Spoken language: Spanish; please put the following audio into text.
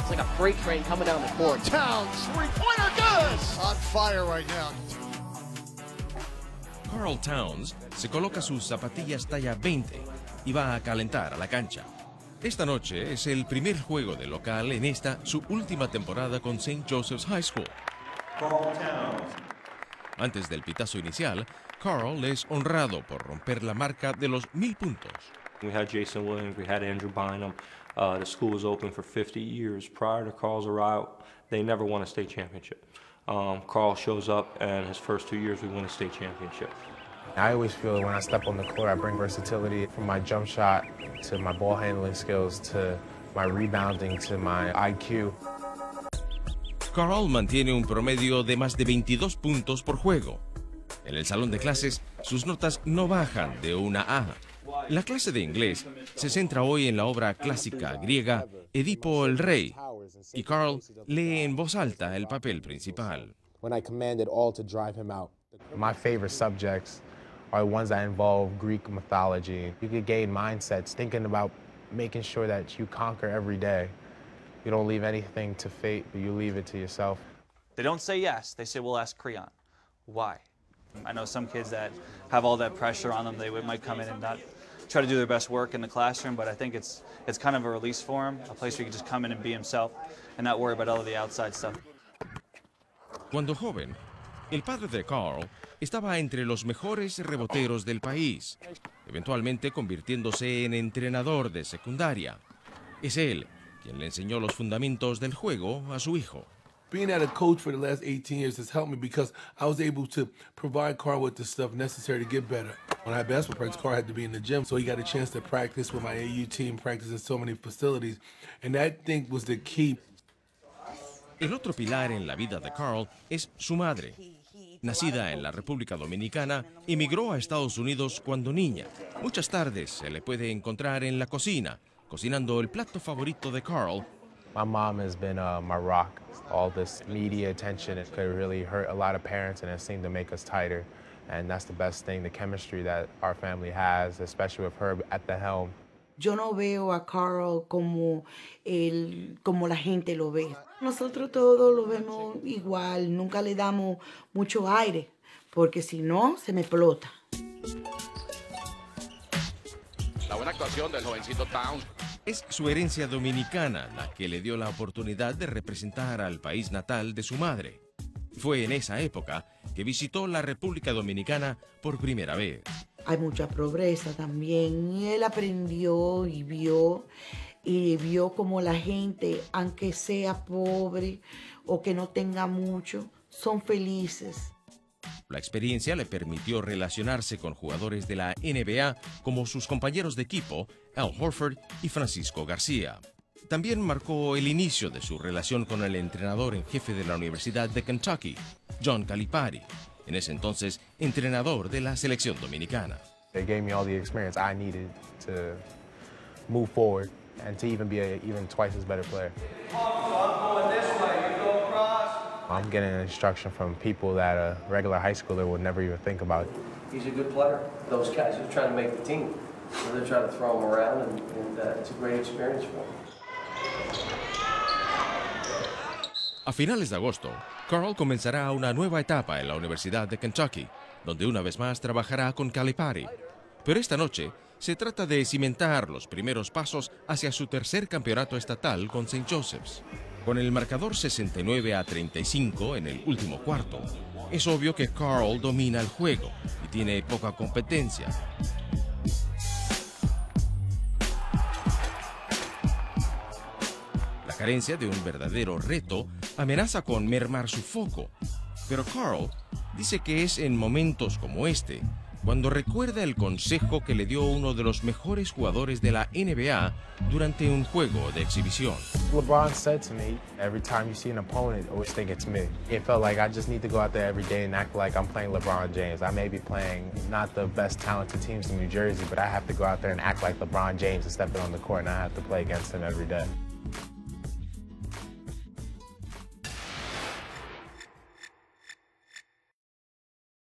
It's like a freight train coming down the court. Towns, three-pointer good! On fire right now. Karl Towns se coloca sus zapatillas talla 20 y va a calentar a la cancha. Esta noche es el primer juego de local en esta, su última temporada con St. Joseph's High School. Antes del pitazo inicial, Karl es honrado por romper la marca de los 1000 puntos. We had Jason Williams, we had Andrew Bynum. The school was open for 50 years. Prior to Karl's arrival, they never won a state championship. Karl shows up, and his first 2 years, we win a state championship. I always feel when I step on the court, I bring versatility from my jump shot to my ball handling skills to my rebounding to my IQ. Karl mantiene un promedio de más de 22 puntos por juego. En el salón de clases, sus notas no bajan de una A. La clase de inglés se centra hoy en la obra clásica griega Edipo el Rey, y Karl lee en voz alta el papel principal. My favorite subjects are ones that involve Greek mythology. You could gain mindsets thinking about making sure that you conquer every day. You don't leave anything to fate, but you leave it to yourself. They don't say yes, they say, we'll ask Creon. Why? I know some kids that have all that pressure on them, they might come in and not try to do their best work in the classroom, but I think it's kind of a release for him, a place where he can just come in and be himself and not worry about all of the outside stuff. Cuando joven, el padre de Karl estaba entre los mejores reboteros del país, eventualmente convirtiéndose en entrenador de secundaria. Es él quien le enseñó los fundamentos del juego a su hijo. Being at a coach for the last 18 years has helped me because I was able to provide Karl with the stuff necessary to get better. When I had basketball practice, Karl had to be in the gym, so he got a chance to practice with my AU team, practice in so many facilities, and that thing was the key. El otro pilar en la vida de Karl es su madre. Nacida en la República Dominicana, emigró a Estados Unidos cuando niña. Muchas tardes se le puede encontrar en la cocina, cocinando el plato favorito de Karl. My mom has been my rock. All this media attention, it could really hurt a lot of parents, and it seemed to make us tighter. And that's the best thing, the chemistry that our family has, especially with her at the helm. Yo no veo a Karl como la gente lo ve. Nosotros todos lo vemos igual, nunca le damos mucho aire, porque si no, se me explota. La buena actuación del jovencito Towns. Es su herencia dominicana la que le dio la oportunidad de representar al país natal de su madre. Fue en esa época que visitó la República Dominicana por primera vez. Hay mucha pobreza también, y él aprendió y vio como la gente, aunque sea pobre o que no tenga mucho, son felices. La experiencia le permitió relacionarse con jugadores de la NBA como sus compañeros de equipo, Al Horford y Francisco García. También marcó el inicio de su relación con el entrenador en jefe de la Universidad de Kentucky, John Calipari, en ese entonces entrenador de la selección dominicana. They gave me all the experience I needed to move forward and to even be an even twice as better player. I'm getting instruction from people that a regular high schooler would never even think about. He's a good player. Those guys are trying to make the team. So they're trying to throw him around, and it's a great experience for him. A finales de agosto, Karl comenzará una nueva etapa en la Universidad de Kentucky, donde una vez más trabajará con Calipari. Pero esta noche se trata de cimentar los primeros pasos hacia su tercer campeonato estatal con St. Joseph's. Con el marcador 69-35 en el último cuarto, es obvio que Karl domina el juego y tiene poca competencia. La carencia de un verdadero reto amenaza con mermar su foco, pero Karl dice que es en momentos como este cuando recuerda el consejo que le dio uno de los mejores jugadores de la NBA durante un juego de exhibición. LeBron said to me, every time you see an opponent, always think it's me. It felt like I just need to go out there every day and act like I'm playing LeBron James. I may be playing not the best talented teams in New Jersey, but I have to go out there and act like LeBron James and step in on the court, and I have to play against him every day.